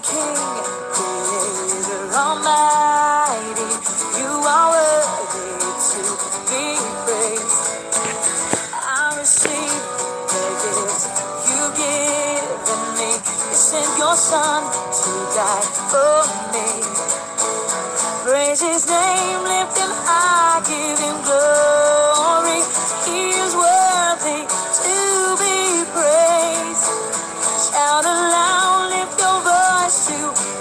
King, Creator Almighty. You are worthy to be praised. I receive the gifts you've given me. You sent your Son to die for me. Praise His name, lift Him high, give Him glory. He is worthy to be praised. Shout aloud, lift your voice to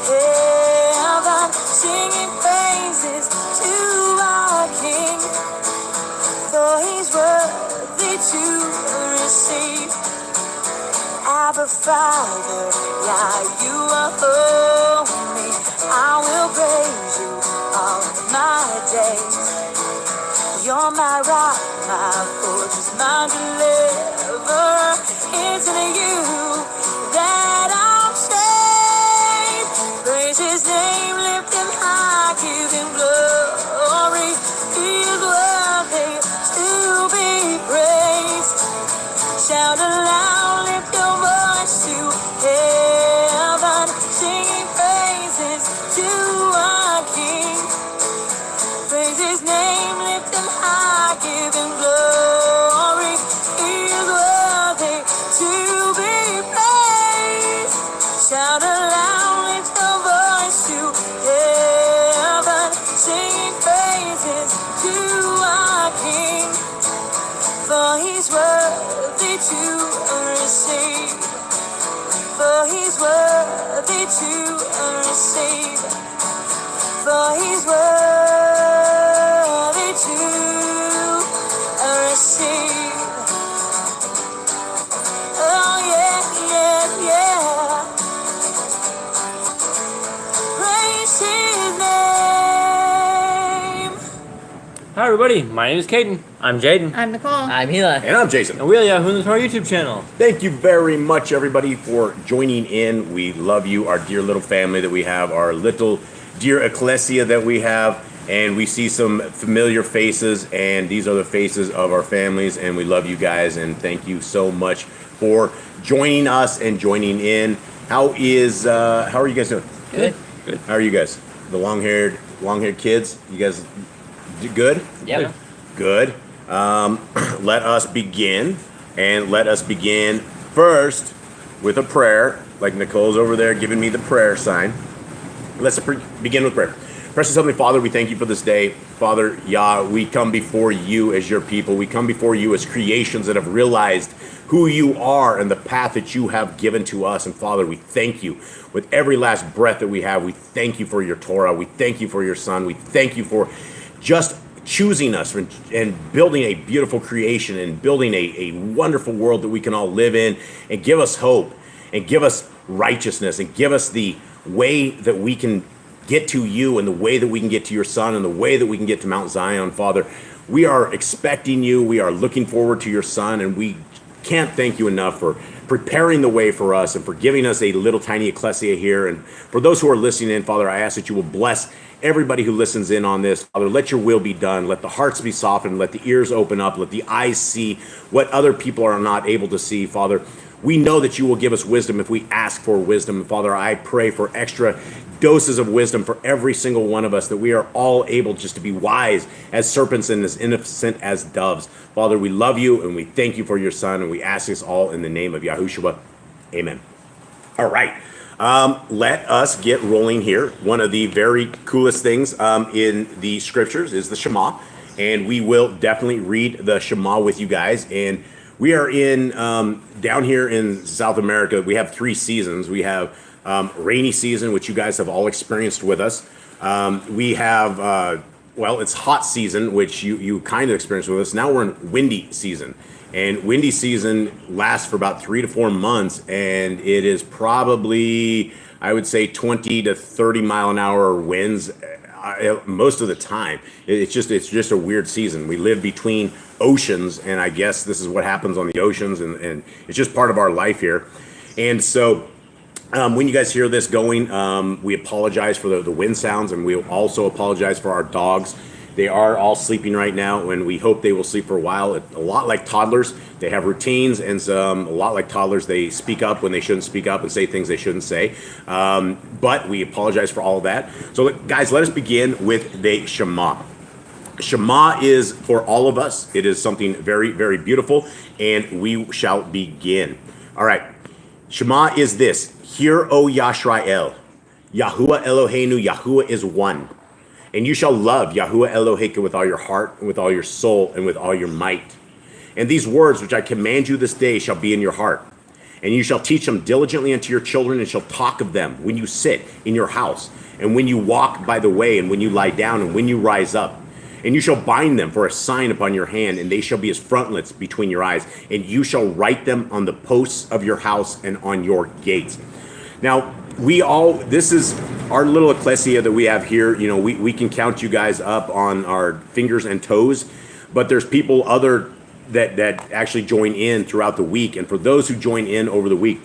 heaven, singing praises to our King. For He's worthy to receive. Abba Father, yeah, you are holy. I will praise you all my days. You're my rock, my fortress, my deliverer. It's in you that I'm saved. Praise His name, lift Him high, give Him glory. He is worthy to be praised. Shout aloud, lift your voice to heaven, singing praises to our King. Praise His name, lift Him high, give Him glory. He is worthy to be praised. Shout aloud, lift your voice to heaven, singing praises to our King. For He's worthy to receive. For He's worthy to receive. For He's worthy to receive. Oh yeah, yeah, yeah. Praise His name. Hi everybody, my name is Caden. I'm Jaden. I'm Nicole. I'm Hila. And I'm Jason. And we are 𝐉𝐄𝐄𝐄 to our YouTube channel. Thank you very much, everybody, for joining in. We love you, our dear little family that we have, our little dear ecclesia that we have, and we see some familiar faces, and these are the faces of our families, and we love you guys, and thank you so much for joining us and joining in. How are you guys doing? Good. Good. How are you guys? The long-haired kids? You guys good? Yeah. Good. Let us begin, and let us begin first with a prayer, like Nicole's over there giving me the prayer sign. Let's begin with prayer. Precious Heavenly Father, we thank you for this day. Father, Yah, we come before you as your people. We come before you as creations that have realized who you are and the path that you have given to us. And Father, we thank you with every last breath that we have. We thank you for your Torah. We thank you for your Son. We thank you for just choosing us and building a beautiful creation and building a wonderful world that we can all live in, and give us hope and give us righteousness and give us the way that we can get to you and the way that we can get to your Son and the way that we can get to Mount Zion. Father, we are expecting you. We are looking forward to your Son, and we can't thank you enough for preparing the way for us and for giving us a little tiny ecclesia here. And for those who are listening in, Father, I ask that you will bless everybody who listens in on this. Father, let your will be done. Let the hearts be softened. Let the ears open up. Let the eyes see what other people are not able to see. Father, we know that you will give us wisdom if we ask for wisdom. Father, I pray for extra doses of wisdom for every single one of us, that we are all able just to be wise as serpents and as innocent as doves. Father, we love you and we thank you for your Son, and we ask this all in the name of Yahushua. Amen. All right. Let us get rolling here. One of the very coolest things in the scriptures is the Shema, and we will definitely read the Shema with you guys. And we are in down here in South America. We have 3 seasons. We have rainy season, which you guys have all experienced with us. We have it's hot season, which you kind of experienced with us. Now we're in windy season. And windy season lasts for about 3 to 4 months, and it is probably, I would say, 20 to 30 mile an hour winds most of the time. It's just a weird season. We live between oceans, and I guess this is what happens on the oceans, and it's just part of our life here. And so when you guys hear this going, we apologize for the wind sounds, and we also apologize for our dogs. They are all sleeping right now, and we hope they will sleep for a while. A lot like toddlers, they have routines, and a lot like toddlers, they speak up when they shouldn't speak up and say things they shouldn't say. But we apologize for all of that. So, guys, let us begin with the Shema. Shema is for all of us. It is something very, very beautiful, and we shall begin. All right. Shema is this. Hear, O Yisrael, Yahuwah Eloheinu, Yahuwah is one. And you shall love Yahuwah Eloheka with all your heart, and with all your soul, and with all your might. And these words which I command you this day shall be in your heart. And you shall teach them diligently unto your children, and shall talk of them when you sit in your house, and when you walk by the way, and when you lie down, and when you rise up. And you shall bind them for a sign upon your hand, and they shall be as frontlets between your eyes. And you shall write them on the posts of your house and on your gates. Now, this is our little ecclesia that we have here. You know, we can count you guys up on our fingers and toes, but there's people that actually join in throughout the week. And for those who join in over the week,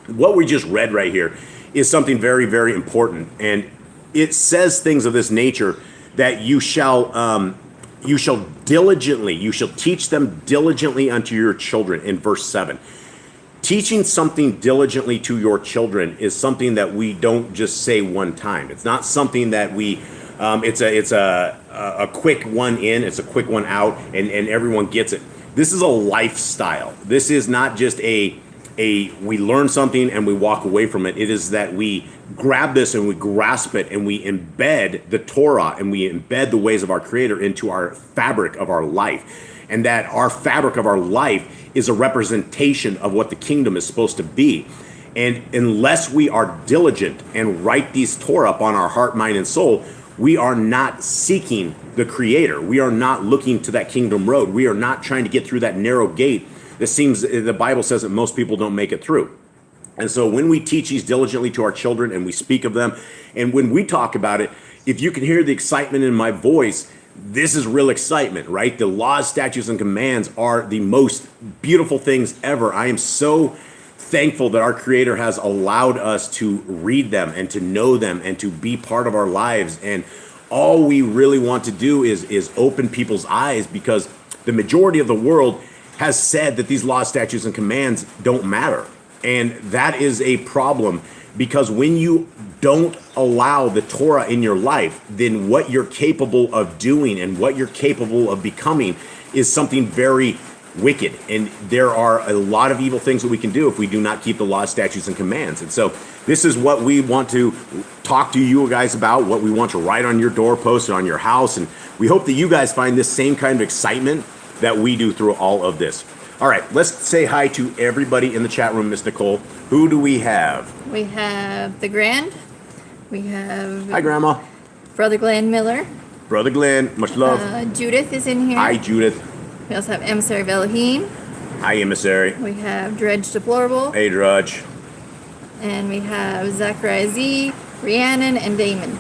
what we just read right here is something very, very important. And it says things of this nature that you shall teach them diligently unto your children in verse 7. Teaching something diligently to your children is something that we don't just say one time. It's not something that it's a quick one in, it's a quick one out, and everyone gets it. This is a lifestyle. This is not just we learn something and we walk away from it. It is that we grab this and we grasp it and we embed the Torah and we embed the ways of our Creator into our fabric of our life. And that our fabric of our life is a representation of what the kingdom is supposed to be. And unless we are diligent and write these Torah up on our heart, mind, and soul, we are not seeking the Creator. We are not looking to that kingdom road. We are not trying to get through that narrow gate. The Bible says that most people don't make it through. And so when we teach these diligently to our children and we speak of them, and when we talk about it, if you can hear the excitement in my voice, this is real excitement, right? The laws, statutes, and commands are the most beautiful things ever. I am so thankful that our Creator has allowed us to read them and to know them and to be part of our lives. And all we really want to do is open people's eyes, because the majority of the world has said that these laws, statutes, and commands don't matter. And that is a problem, because when you don't allow the Torah in your life, then what you're capable of doing and what you're capable of becoming is something very wicked. And there are a lot of evil things that we can do if we do not keep the laws, statutes, and commands. And so this is what we want to talk to you guys about, what we want to write on your doorpost and on your house. And we hope that you guys find this same kind of excitement that we do through all of this. All right, let's say hi to everybody in the chat room, Miss Nicole. Who do we have? We have the Grand. We have Hi, Grandma. Brother Glenn Miller. Brother Glenn, much love. Judith is in here. Hi, Judith. We also have Emissary of Elohim. Hi, Emissary. We have Dredge Deplorable. Hey, Drudge. And we have Zachariah Z, Rhiannon, and Damon.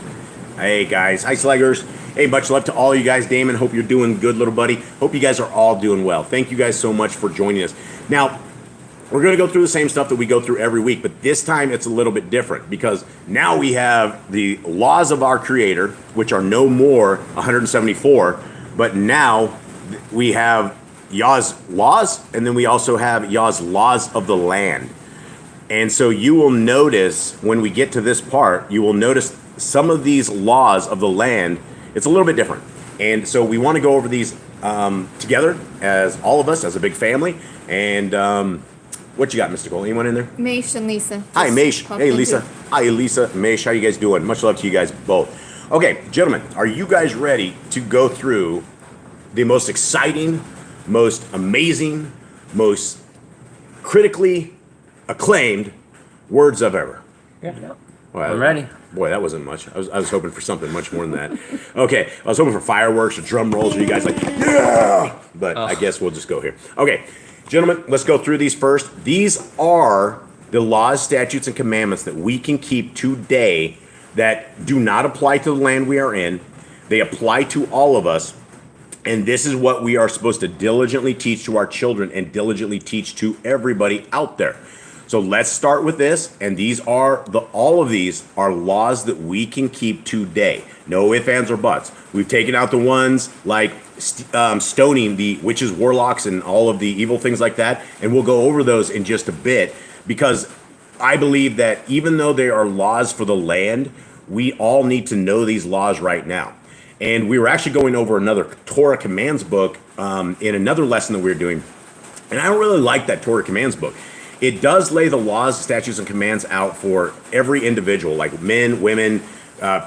Hey, guys. Hi, Sluggers. Hey, much love to all you guys. Damon, hope you're doing good, little buddy. Hope you guys are all doing well. Thank you guys so much for joining us. Now, we're going to go through the same stuff that we go through every week, but this time it's a little bit different, because now we have the laws of our Creator, which are no more 174, but now we have Yah's laws, and then we also have Yah's laws of the land. And so you will notice when we get to this part, you will notice some of these laws of the land, it's a little bit different. And so we want to go over these together as all of us, as a big family. And what you got, Mr. Cole? Anyone in there? Maish and Lisa. Hi, Maish. Hey, Lisa. Hi, Lisa. Maish, how you guys doing? Much love to you guys both. Okay, gentlemen, are you guys ready to go through the most exciting, most amazing, most critically acclaimed words of ever? Yeah. Well, I'm ready. Boy, that wasn't much. I was hoping for something much more than that. Okay, I was hoping for fireworks or drum rolls, or you guys like, yeah! But I guess we'll just go here. Okay, gentlemen, let's go through these first. These are the laws, statutes, and commandments that we can keep today that do not apply to the land we are in. They apply to all of us. And this is what we are supposed to diligently teach to our children and diligently teach to everybody out there. So let's start with this, and all of these are laws that we can keep today. No ifs, ands, or buts. We've taken out the ones like stoning the witches, warlocks, and all of the evil things like that. And we'll go over those in just a bit, because I believe that even though they are laws for the land, we all need to know these laws right now. And we were actually going over another Torah commands book in another lesson that we were doing. And I don't really like that Torah commands book. It does lay the laws, statutes, and commands out for every individual, like men, women,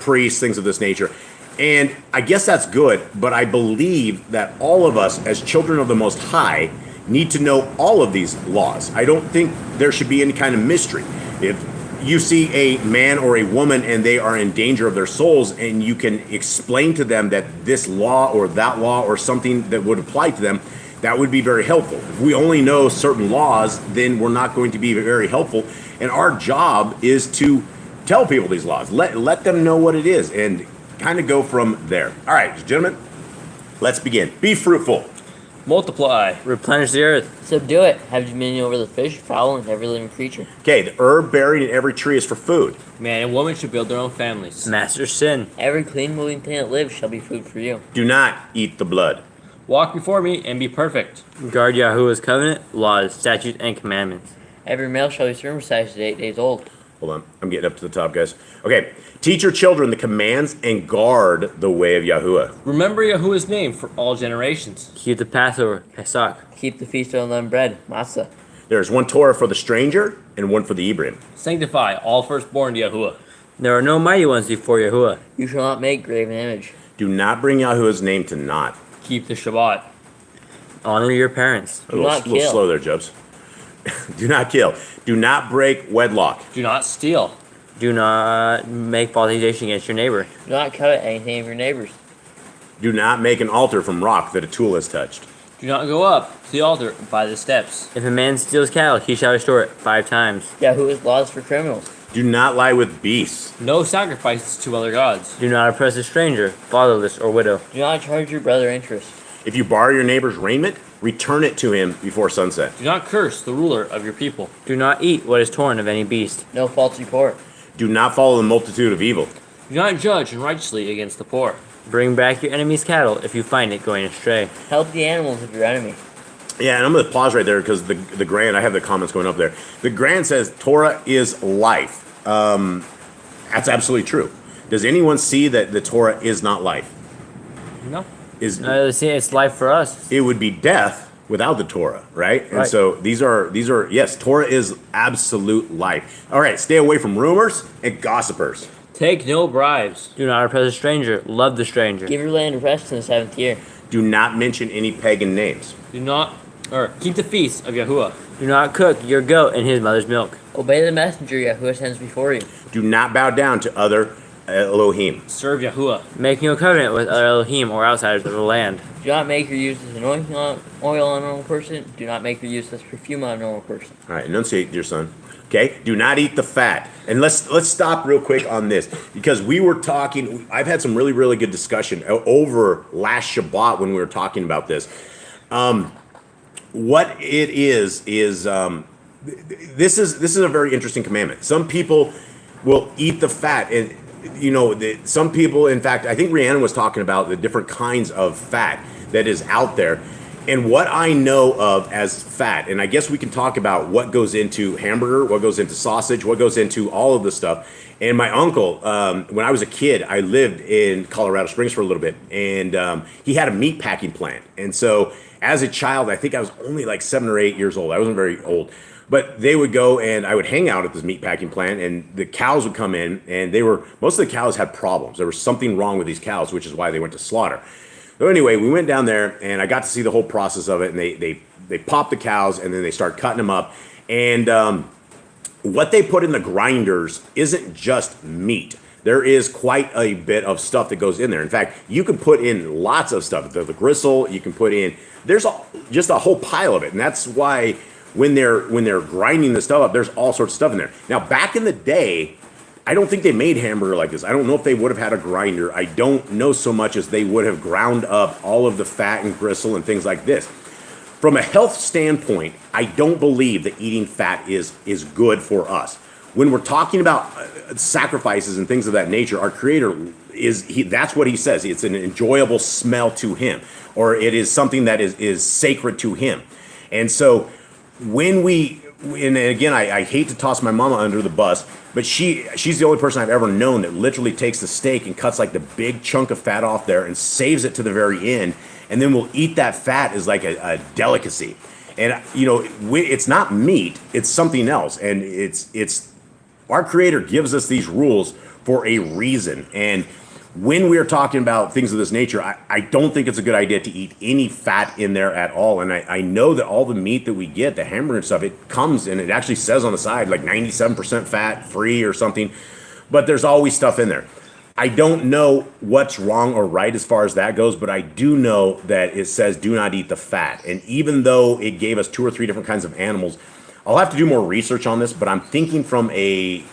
priests, things of this nature. And I guess that's good, but I believe that all of us as children of the Most High need to know all of these laws. I don't think there should be any kind of mystery. If you see a man or a woman and they are in danger of their souls, and you can explain to them that this law or that law or something that would apply to them, that would be very helpful. If we only know certain laws, then we're not going to be very helpful. And our job is to tell people these laws, let them know what it is, and kind of go from there. All right, gentlemen, let's begin. Be fruitful. Multiply. Replenish the earth. Subdue it. Have dominion over the fish, fowl, and every living creature. Okay, the herb buried in every tree is for food. Man and woman should build their own families. Master sin. Every clean moving thing that lives shall be food for you. Do not eat the blood. Walk before me and be perfect. Guard Yahuwah's covenant, laws, statutes, and commandments. Every male shall be circumcised at 8 days old. Hold on, I'm getting up to the top, guys. Okay, teach your children the commands and guard the way of Yahuwah. Remember Yahuwah's name for all generations. Keep the Passover, Pesach. Keep the feast of unleavened bread, matzah. There is one Torah for the stranger and one for the Hebrew. Sanctify all firstborn to Yahuwah. There are no mighty ones before Yahuwah. You shall not make graven image. Do not bring Yahuwah's name to naught. Keep the Shabbat. Honor your parents. A little slow there, Jubs. Do not kill. Do not break wedlock. Do not steal. Do not make false accusation against your neighbor. Do not covet anything of your neighbor's. Do not make an altar from rock that a tool has touched. Do not go up to the altar by the steps. If a man steals cattle, he shall restore it 5 times. Yahuwah's laws for criminals. Do not lie with beasts. No sacrifices to other gods. Do not oppress a stranger, fatherless, or widow. Do not charge your brother interest. If you borrow your neighbor's raiment, return it to him before sunset. Do not curse the ruler of your people. Do not eat what is torn of any beast. No false report. Do not follow the multitude of evil. Do not judge unrighteously against the poor. Bring back your enemy's cattle if you find it going astray. Help the animals of your enemy. Yeah, and I'm going to pause right there because the Grand, I have the comments going up there. The Grand says Torah is life. That's absolutely true. Does anyone see that the Torah is not life? No. See, it's life for us. It would be death without the Torah, right? And Right. so these are yes, Torah is absolute life. All right, stay away from rumors and gossipers. Take no bribes. Do not oppress a stranger. Love the stranger. Give your land rest in the 7th year. Do not mention any pagan names. Do not, keep the feast of Yahuwah. Do not cook your goat in his mother's milk. Obey the messenger Yahuwah sends before you. Do not bow down to other Elohim. Serve Yahuwah. Make no covenant with other Elohim or outsiders of the land. Do not make or use this anointing oil on a normal person. Do not make or use this perfume on a normal person. All right, enunciate, dear son. Okay, do not eat the fat. And let's stop real quick on this because we were talking. I've had some really good discussion over last Shabbat when we were talking about this. What it is this is a very interesting commandment. Some people will eat the fat, and some people. In fact, I think Rhiannon was talking about the different kinds of fat that is out there. And what I know of as fat, and I guess we can talk about what goes into hamburger, what goes into sausage, what goes into all of this stuff. And my uncle, when I was a kid, I lived in Colorado Springs for a little bit, and he had a meat packing plant. And so as a child, I think I was only like 7 or 8 years old. I wasn't very old. But they would go and I would hang out at this meat packing plant, and the cows would come in, and most of the cows had problems. There was something wrong with these cows, which is why they went to slaughter. So anyway, we went down there, and I got to see the whole process of it. And they pop the cows, and then they start cutting them up. And what they put in the grinders isn't just meat. There is quite a bit of stuff that goes in there. In fact, you can put in lots of stuff. The gristle, you can put in. There's just a whole pile of it, and that's why when they're grinding the stuff up, there's all sorts of stuff in there. Now, back in the day, I don't think they made hamburger like this. I don't know if they would have had a grinder. I don't know so much as they would have ground up all of the fat and gristle and things like this. From a health standpoint, I don't believe that eating fat is good for us. when we're talking about sacrifices and things of that nature, our Creator that's what he says. It's an enjoyable smell to him, or it is something that is sacred to him. And so and again, I hate to toss my mama under the bus, but she's the only person I've ever known that literally takes the steak and cuts like the big chunk of fat off there and saves it to the very end, and then we'll eat that fat as like a delicacy. And it's not meat; it's something else, and it's our Creator gives us these rules for a reason. And when we're talking about things of this nature, I don't think it's a good idea to eat any fat in there at all. And I know that all the meat that we get, the hamburger and stuff, it comes and it actually says on the side like 97% fat free or something, but there's always stuff in there. I don't know what's wrong or right as far as that goes, but I do know that it says do not eat the fat. And even though it gave us 2 or 3 different kinds of animals, I'll have to do more research on this, but I'm thinking from a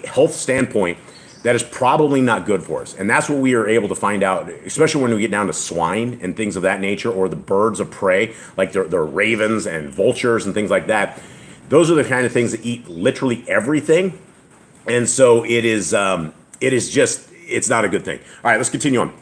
health standpoint, that is probably not good for us. And that's what we are able to find out, especially when we get down to swine and things of that nature, or the birds of prey, like the ravens and vultures and things like that. Those are the kind of things that eat literally everything. And so it's not a good thing. All right, let's continue on.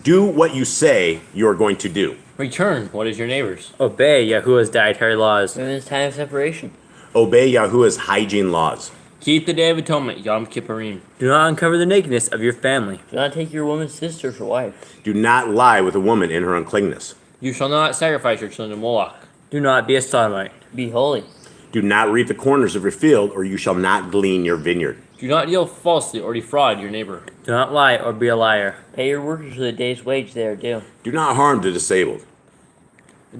Do what you say you're going to do. Return what is your neighbor's. Obey Yahuwah's dietary laws. Women's time of separation. Obey Yahuwah's hygiene laws. Keep the Day of Atonement, Yom Kippurim. Do not uncover the nakedness of your family. Do not take your woman's sister for wife. Do not lie with a woman in her uncleanness. You shall not sacrifice your children to Moloch. Do not be a sodomite. Be holy. Do not reap the corners of your field, or you shall not glean your vineyard. Do not deal falsely or defraud your neighbor. Do not lie or be a liar. Pay your workers for the day's wage they are due. Do not harm the disabled.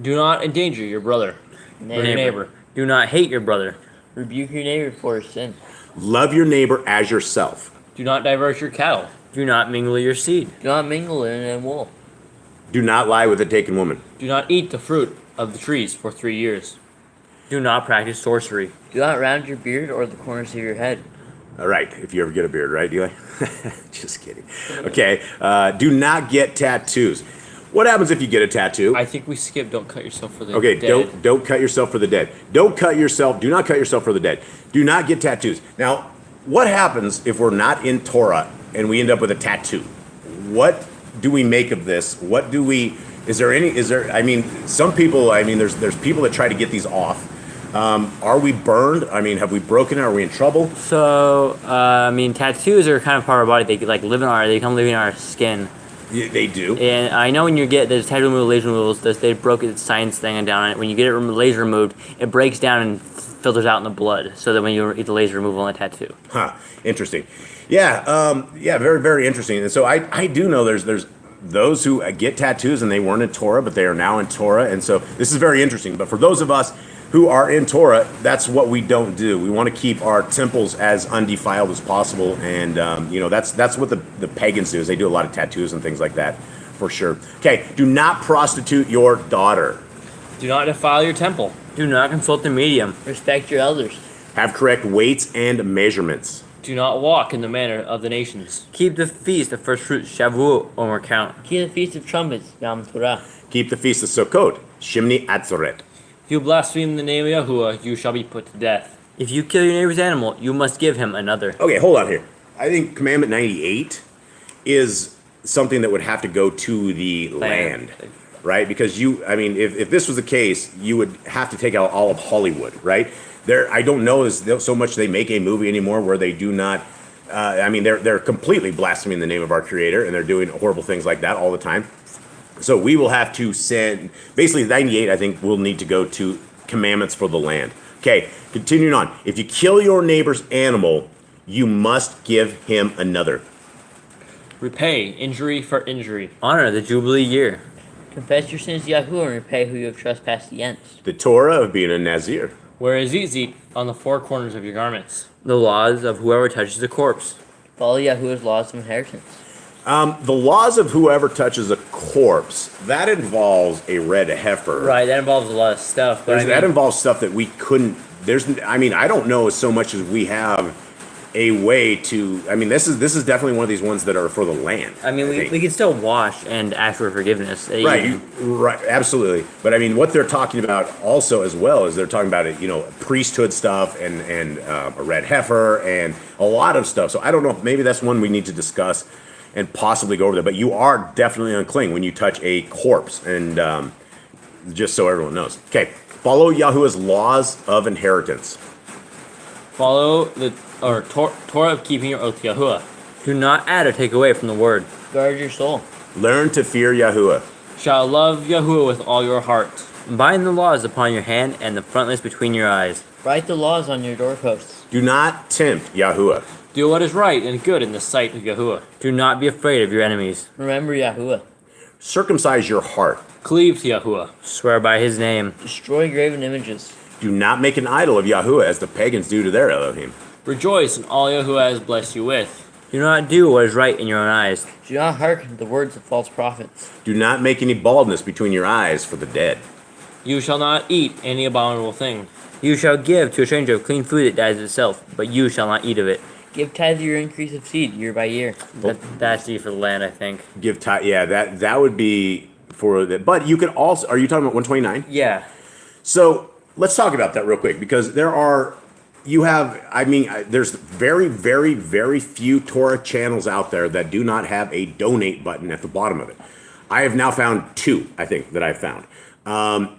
Do not endanger your brother or your neighbor. Do not hate your brother. Rebuke your neighbor for his sin. Love your neighbor as yourself. Do not divert your cattle. Do not mingle your seed. Do not mingle linen and wool. Do not lie with a taken woman. Do not eat the fruit of the trees for 3 years. Do not practice sorcery. Do not round your beard or the corners of your head. All right, if you ever get a beard, right, Eli? Just kidding. Okay, do not get tattoos. What happens if you get a tattoo? I think we skipped don't cut yourself for the Okay, dead. don't cut yourself for the dead. Do not cut yourself for the dead. Do not get tattoos. Now, what happens if we're not in Torah and we end up with a tattoo? What do we make of this? I mean, some people, there's people that try to get these off. Are we burned? I mean, have we broken it? Are we in trouble? So, tattoos are kind of part of our body. They come living in our skin. Yeah, they do. And I know when you get there's tattoo removal, laser removals, they broke the science thing down on it. When you get it laser removed, it breaks down and filters out in the blood, so that when you eat the laser removal on a tattoo. Huh. Interesting. Yeah. Very, very interesting. And so I do know there's those who get tattoos and they weren't in Torah, but they are now in Torah. And so this is very interesting. But for those of us who are in Torah, that's what we don't do. We want to keep our temples as undefiled as possible, and that's what the pagans do. Is they do a lot of tattoos and things like that, for sure. Okay, do not prostitute your daughter. Do not defile your temple. Do not consult the medium. Respect your elders. Have correct weights and measurements. Do not walk in the manner of the nations. Keep the feast of first fruits, Shavuot, or count. Keep the feast of trumpets, Yom Torah. Keep the feast of Sukkot, Shimni Atzoret. If you blaspheme the name of Yahuwah, you shall be put to death. If you kill your neighbor's animal, you must give him another. Okay, hold on here. I think Commandment 98 is something that would have to go to the land, right? Because if this was the case, you would have to take out all of Hollywood, right? I don't know so much they make a movie anymore where they do not. They're completely blaspheming the name of our Creator, and they're doing horrible things like that all the time. So we will have to send, basically 98, I think, will need to go to commandments for the land. Okay, continuing on. If you kill your neighbor's animal, you must give him another. Repay injury for injury. Honor the Jubilee year. Confess your sins to Yahuwah and repay who you have trespassed against. The Torah of being a Nazir. Wear a tzitzit on the 4 corners of your garments. The laws of whoever touches a corpse. Follow Yahuwah's laws of inheritance. The laws of whoever touches a corpse, that involves a red heifer. Right, that involves a lot of stuff. But That involves stuff that we couldn't. I don't know so much as we have a way to. I mean, this is definitely one of these ones that are for the land. I mean, think. we can still wash and ask for forgiveness. Right, right, absolutely. But I mean, what they're talking about also as well is they're talking about it, priesthood stuff and a red heifer and a lot of stuff. So I don't know if maybe that's one we need to discuss and possibly go over there. But you are definitely unclean when you touch a corpse, and just so everyone knows. Okay, follow Yahuwah's laws of inheritance. Follow the Torah of keeping your oath to Yahuwah. Do not add or take away from the word. Guard your soul. Learn to fear Yahuwah. Shall love Yahuwah with all your heart. Bind the laws upon your hand and the frontlets between your eyes. Write the laws on your doorposts. Do not tempt Yahuwah. Do what is right and good in the sight of Yahuwah. Do not be afraid of your enemies. Remember Yahuwah. Circumcise your heart. Cleave to Yahuwah. Swear by his name. Destroy graven images. Do not make an idol of Yahuwah as the pagans do to their Elohim. Rejoice in all Yahuwah has blessed you with. Do not do what is right in your own eyes. Do not hearken to the words of false prophets. Do not make any baldness between your eyes for the dead. You shall not eat any abominable thing. You shall give to a stranger of clean food that dies of itself, but you shall not eat of it. Give tithe of your increase of seed year by year. That's for the land, I think. Give tithe. Yeah, that would be for the. But you could also. Are you talking about 129? Yeah. So let's talk about that real quick because there are. You have. I mean, there's very, very, very few Torah channels out there that do not have a donate button at the bottom of it. I have now found 2. I think that I've found.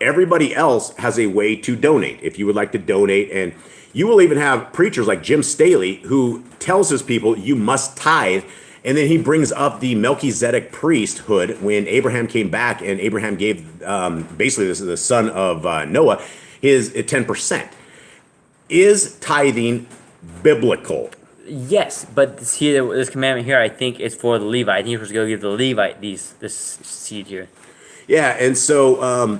Everybody else has a way to donate if you would like to donate, and you will even have preachers like Jim Staley who tells his people you must tithe, and then he brings up the Melchizedek priesthood when Abraham came back and Abraham gave basically this is the son of Noah his 10%. Is tithing biblical? Yes, but see, this commandment here, I think, is for the Levite. I think you're supposed to go give the Levite this seed here. Yeah, and so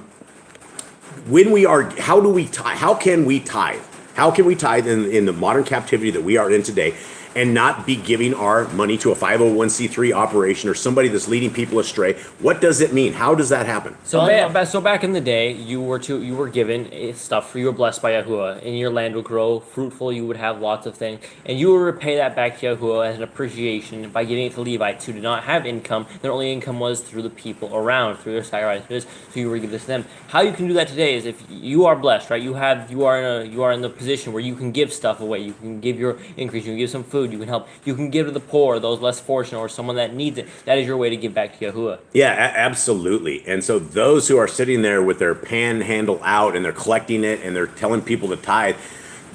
when we are, how do we tithe? How can we tithe? How can we tithe in the modern captivity that we are in today and not be giving our money to a 501c3 operation or somebody that's leading people astray? What does it mean? How does that happen? So, so back in the day, you were given stuff. You were blessed by Yahuwah, and your land would grow fruitful. You would have lots of things, and you would repay that back to Yahuwah as an appreciation by giving it to Levites who did not have income. Their only income was through the people around, through their sacrifices. So you were giving this to them. How you can do that today is if you are blessed, right? You are in the position where you can give stuff away. You can give your increase. You can give some food. You can help. You can give to the poor, those less fortunate, or someone that needs it. That is your way to give back to Yahuwah. Yeah, absolutely. And so those who are sitting there with their panhandle out and they're collecting it and they're telling people to tithe,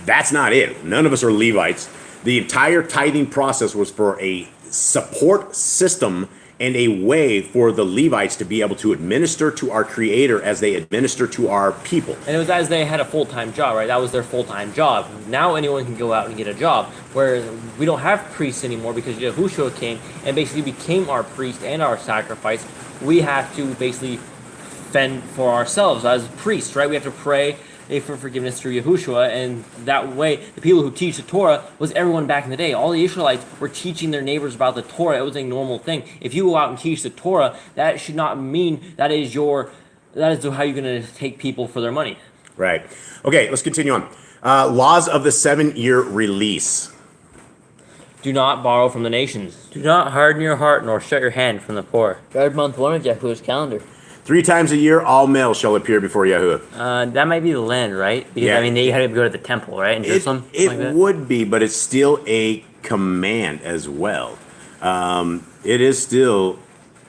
that's not it. None of us are Levites. The entire tithing process was for a support system and a way for the Levites to be able to administer to our Creator as they administer to our people. And it was as they had a full-time job, right? That was their full-time job. Now anyone can go out and get a job, whereas we don't have priests anymore because Yahushua came and basically became our priest and our sacrifice. We have to basically fend for ourselves as priests, right? We have to pray for forgiveness through Yahushua, and that way the people who teach the Torah was everyone back in the day. All the Israelites were teaching their neighbors about the Torah. It was a normal thing. If you go out and teach the Torah, that should not mean that is how you're going to take people for their money. Right. Okay, let's continue on. Laws of the 7-year release. Do not borrow from the nations. Do not harden your heart nor shut your hand from the poor. Guard month 1 of Yahuwah's calendar. 3 times a year, all males shall appear before Yahuwah. That might be the land, right? Because, Yeah. I mean, you had to go to the temple, right? In Jerusalem? It would be, but it's still a command as well. It is still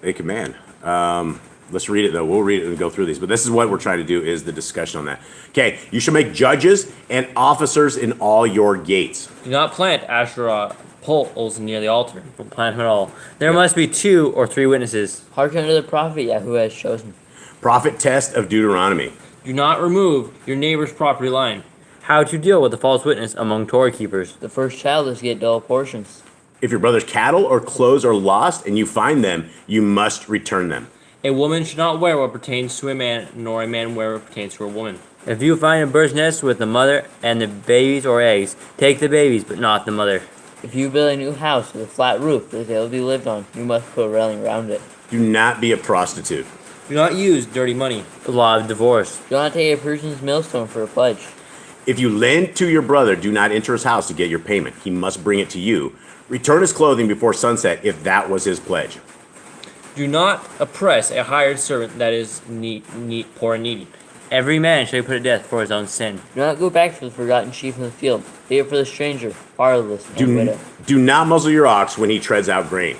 a command. Let's read it, though. We'll read it and go through these. But this is what we're trying to do is the discussion on that. Okay, you shall make judges and officers in all your gates. Do not plant Asherah poles near the altar. Don't plant them at all. There must be 2 or 3 witnesses. Hearken to the prophet Yahuwah has chosen. Prophet test of Deuteronomy. Do not remove your neighbor's property line. How to deal with a false witness among Torah keepers. The first child is to get double portions. If your brother's cattle or clothes are lost and you find them, you must return them. A woman should not wear what pertains to a man, nor a man wear what pertains to a woman. If you find a bird's nest with the mother and the babies or eggs, take the babies, but not the mother. If you build a new house with a flat roof that will be lived on, you must put a railing around it. Do not be a prostitute. Do not use dirty money. The law of divorce. Do not take a person's millstone for a pledge. If you lend to your brother, do not enter his house to get your payment. He must bring it to you. Return his clothing before sunset if that was his pledge. Do not oppress a hired servant that is poor and needy. Every man shall be put to death for his own sin. Do not go back for the forgotten sheep in the field. Leave it for the stranger, fatherless, and widow. Do not muzzle your ox when he treads out grain.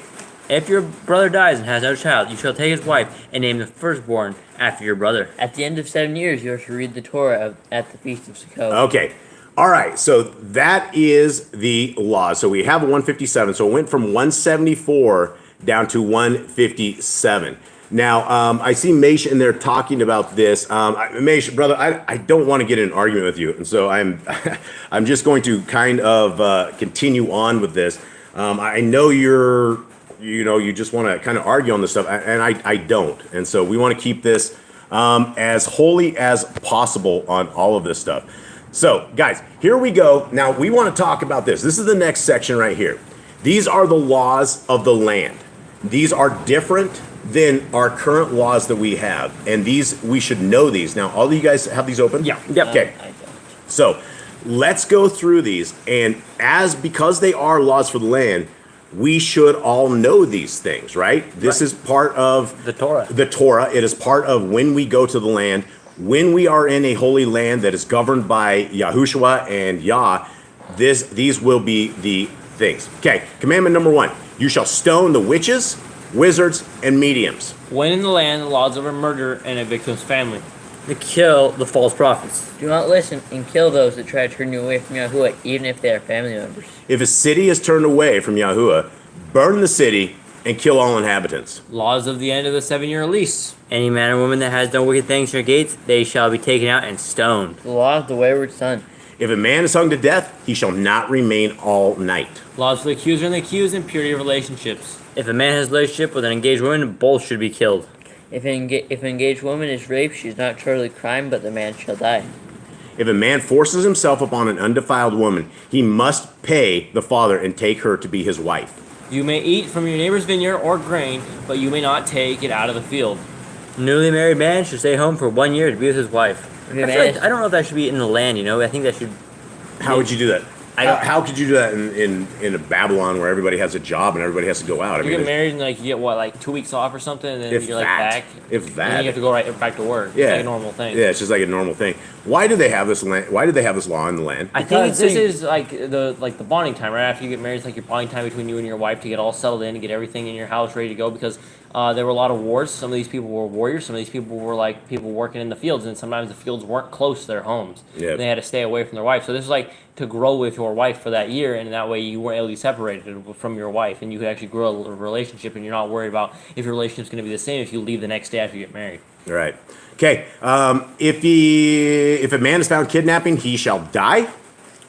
If your brother dies and has no child, you shall take his wife and name the firstborn after your brother. At the end of 7 years, you are to read the Torah at the Feast of Sukkot. Okay. All right. So that is the law. So we have 157. So it went from 174 down to 157. Now, I see Mesh in there talking about this. Mesh, brother, I don't want to get in an argument with you. And so I'm just going to kind of continue on with this. I know you just want to kind of argue on this stuff, and I don't. And so we want to keep this as holy as possible on all of this stuff. So, guys, here we go. Now, we want to talk about this. This is the next section right here. These are the laws of the land. These are different than our current laws that we have. And these, we should know these. Now, all of you guys have these open? Yeah. Yep. Okay. I don't. So, let's go through these. And because they are laws for the land, we should all know these things, right? This is part of The Torah. The Torah. It is part of when we go to the land, when we are in a holy land that is governed by Yahushua and Yah. These will be the things. Okay, commandment number 1: you shall stone the witches, wizards, and mediums. When in the land, the laws of a murder and a victim's family. To kill the false prophets. Do not listen and kill those that try to turn you away from Yahuwah, even if they are family members. If a city is turned away from Yahuwah, burn the city and kill all inhabitants. Laws of the end of the 7-year lease. Any man or woman that has done wicked things in your gates, they shall be taken out and stoned. The law of the wayward son. If a man is hung to death, he shall not remain all night. Laws for the accuser and the accused and purity of relationships. If a man has a relationship with an engaged woman, both should be killed. If an engaged woman is raped, she is not charged with crime, but the man shall die. If a man forces himself upon an undefiled woman, he must pay the father and take her to be his wife. You may eat from your neighbor's vineyard or grain, but you may not take it out of the field. Newly married man should stay home for 1 year to be with his wife. If a I, man feel like, is- I don't know if that should be in the land, I think that should... How would you do that? I don't- How could you do that in a Babylon where everybody has a job and everybody has to go out? You get married and you get what, 2 weeks off or something, and then If you're that. back. If And that. then you have to go right back to work. Yeah. It's like a normal thing. Yeah, it's just like a normal thing. Why do they have this land? Why do they have this law in the land? I think Because this they- is the bonding time right after you get married. It's like your bonding time between you and your wife to get all settled in, to get everything in your house ready to go, because there were a lot of wars. Some of these people were warriors. Some of these people were like people working in the fields, and sometimes the fields weren't close to their homes. Yep. They had to stay away from their wife. So this is like to grow with your wife for that year, and that way you weren't able to be separated from your wife, and you could actually grow a relationship, and you're not worried about if your relationship's going to be the same if you leave the next day after you get married. All right. Okay. If a man is found kidnapping, he shall die.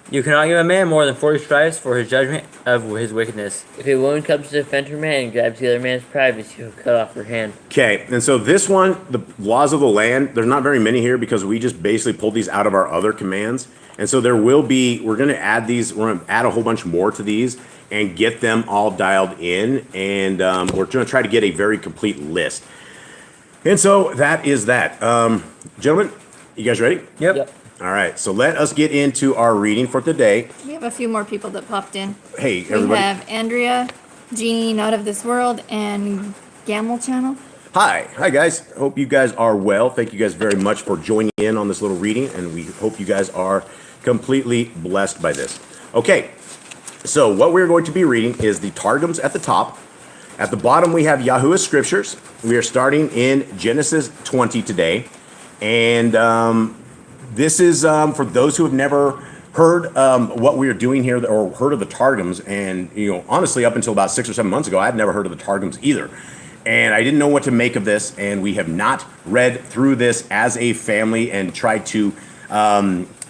You cannot give a man more than 40 stripes for his judgment of his wickedness. If a woman comes to defend her man and grabs the other man's privacy, you will cut off her hand. Okay, and so this one, the laws of the land, there's not very many here because we just basically pulled these out of our other commands. And so there will be, we're going to add a whole bunch more to these and get them all dialed in. And we're going to try to get a very complete list. And so that is that. Gentlemen, you guys ready? Yep. All right, so let us get into our reading for today. We have a few more people that popped in. Hey, We everybody. have Andrea, Jeannie, Not of This World, and 𝐤𝐄𝐅𝐄 Channel. Hi guys. Hope you guys are well. Thank you guys very much for joining in on this little reading, and we hope you guys are completely blessed by this. Okay, so what we're going to be reading is the Targums at the top. At the bottom, we have Yahuwah's scriptures. We are starting in Genesis 20 today, and this is for those who have never heard what we are doing here or heard of the Targums. And honestly, up until about 6 or 7 months ago, I had never heard of the Targums either. And I didn't know what to make of this, and we have not read through this as a family and tried to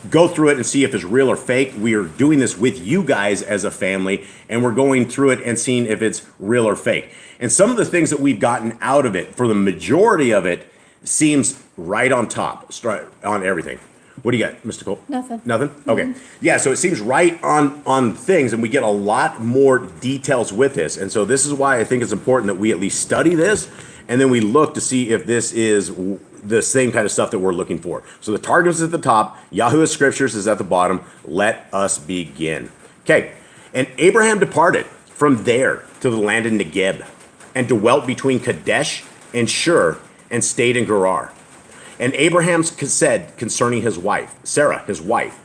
go through it and see if it's real or fake. We are doing this with you guys as a family, and we're going through it and seeing if it's real or fake. And some of the things that we've gotten out of it, for the majority of it, seems right on top, on everything. What do you got, Mr. Cole? Nothing. Nothing? Okay. Yeah, so it seems right on things, and we get a lot more details with this. And so this is why I think it's important that we at least study this, and then we look to see if this is the same kind of stuff that we're looking for. So the Targum is at the top, Yahuwah's scriptures is at the bottom. Let us begin. Okay, and Abraham departed from there to the land of Negeb, and dwelt between Kadesh and Shur, and stayed in Gerar. And Abraham said concerning his wife, Sarah, his wife,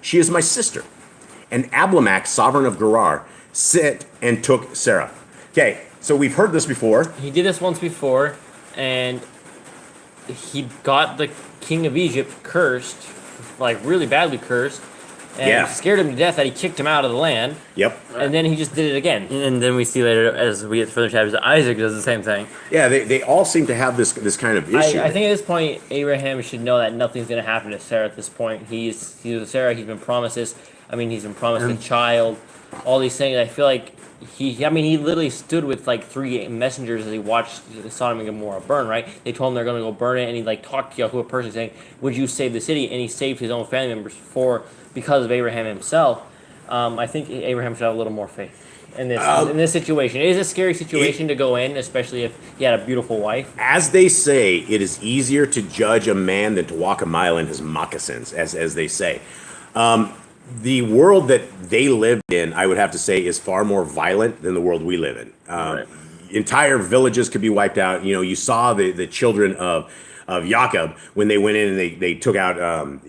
she is my sister. And Abimelech, sovereign of Gerar, sent and took Sarah. Okay, so we've heard this before. He did this once before, and he got the king of Egypt cursed, like really badly cursed, and scared him to death that he kicked him out of the land. Yep. And then he just did it again. And then we see later, as we get to further chapters, that Isaac does the same thing. Yeah, they all seem to have this kind of issue. I think at this point, Abraham should know that nothing's going to happen to Sarah at this point. He's with Sarah. He's been promised this. I mean, he's been promised a child. All these things. I feel like he literally stood with like 3 messengers as he watched Sodom and Gomorrah burn, right? They told him they're going to go burn it, and he like talked to Yahuwah personally saying, would you save the city? And he saved his own family members because of Abraham himself. I think Abraham should have a little more faith in this situation. It is a scary situation to go in, especially if he had a beautiful wife. As they say, it is easier to judge a man than to walk a mile in his moccasins, as they say. The world that they lived in, I would have to say, is far more violent than the world we live in. Right. Entire villages could be wiped out. You know, you saw the children of Jacob when they went in and they took out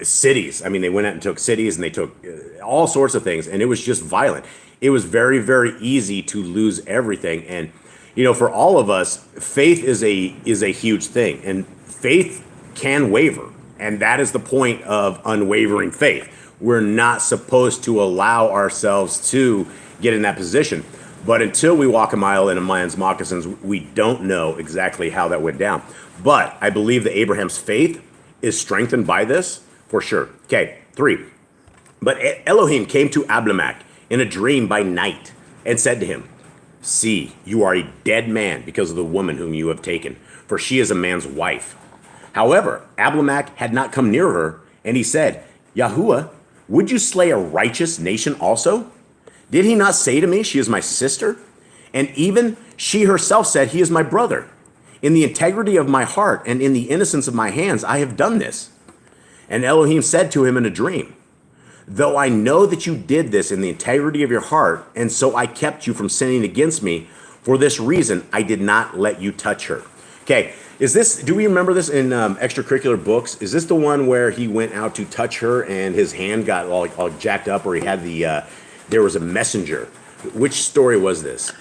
cities. I mean, they went out and took cities, and they took all sorts of things, and it was just violent. It was very, very easy to lose everything. And, you know, for all of us, faith is a huge thing, and faith can waver. And that is the point of unwavering faith. We're not supposed to allow ourselves to get in that position. But until we walk a mile in a man's moccasins, we don't know exactly how that went down. But I believe that Abraham's faith is strengthened by this, for sure. Okay, 3. But Elohim came to Abimelech in a dream by night and said to him, see, you are a dead man because of the woman whom you have taken, for she is a man's wife. However, Abimelech had not come near her, and he said, Yahuwah, would you slay a righteous nation also? Did he not say to me, she is my sister? And even she herself said, he is my brother. In the integrity of my heart and in the innocence of my hands, I have done this. And Elohim said to him in a dream, though I know that you did this in the integrity of your heart, and so I kept you from sinning against me, for this reason I did not let you touch her. Okay, do we remember this in extracurricular books? Is this the one where he went out to touch her and his hand got all jacked up, or he had there was a messenger? Which story was this?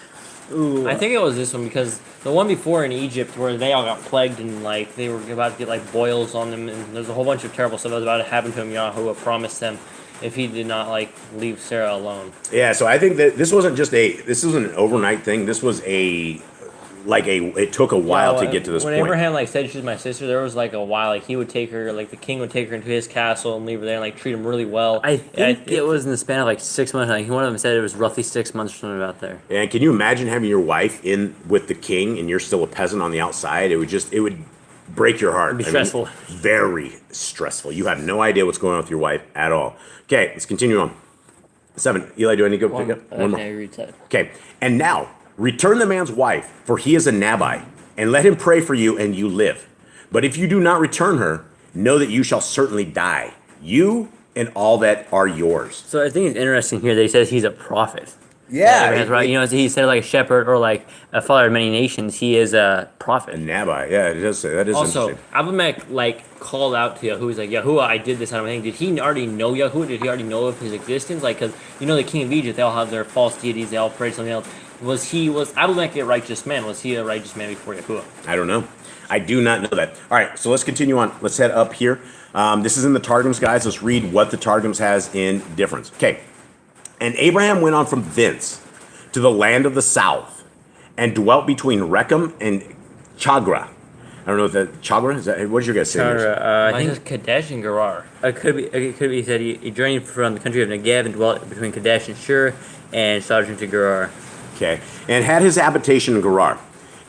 Ooh, I think it was this one, because the one before in Egypt where they all got plagued and like they were about to get like boils on them, and there's a whole bunch of terrible stuff that was about to happen to him. Yahuwah promised them if he did not like leave Sarah alone. Yeah, so I think that this wasn't an overnight thing. This was it took a while to get to this when point. When Abraham like said she's my sister, there was like a while like he would take her, like the king would take her into his castle and leave her there and like treat him really well. I think it was in the span of like 6 months. Like one of them said it was roughly 6 months from about there. And can you imagine having your wife in with the king and you're still a peasant on the outside? It would break your heart. It'd be stressful. Very stressful. You have no idea what's going on with your wife at all. Okay, let's continue on. 7. Eli, do I need to go pick up? One more. Okay, and now return the man's wife, for he is a Nabai, and let him pray for you, and you live. But if you do not return her, know that you shall certainly die, you and all that are yours. So I think it's interesting here that he says he's a prophet. Yeah, that's right. You know, he said like a shepherd or like a father of many nations. He is a prophet. A Nabai, yeah, it does say that. Is also, interesting. Abimelech like called out to Yahuwah. He's like, Yahuwah, I did this kind of thing. Did he already know Yahuwah? Did he already know of his existence? Like, because you know the king of Egypt, they all have their false deities. They all pray to something else. Was Abimelech a righteous man? Was he a righteous man before Yahuwah? I don't know. I do not know that. All right, so let's continue on. Let's head up here. This is in the Targums, guys. Let's read what the Targums has in difference. Okay. And Abraham went on from thence to the land of the south, and dwelt between Rechem and Chagra. I don't know if that Chagra is that. What did you guys say? I think it's Kadesh and Gerar. It could be. He said he journeyed from the country of Negev and dwelt between Kadesh and Shur, and sojourned to Gerar. Okay, and had his habitation in Gerar.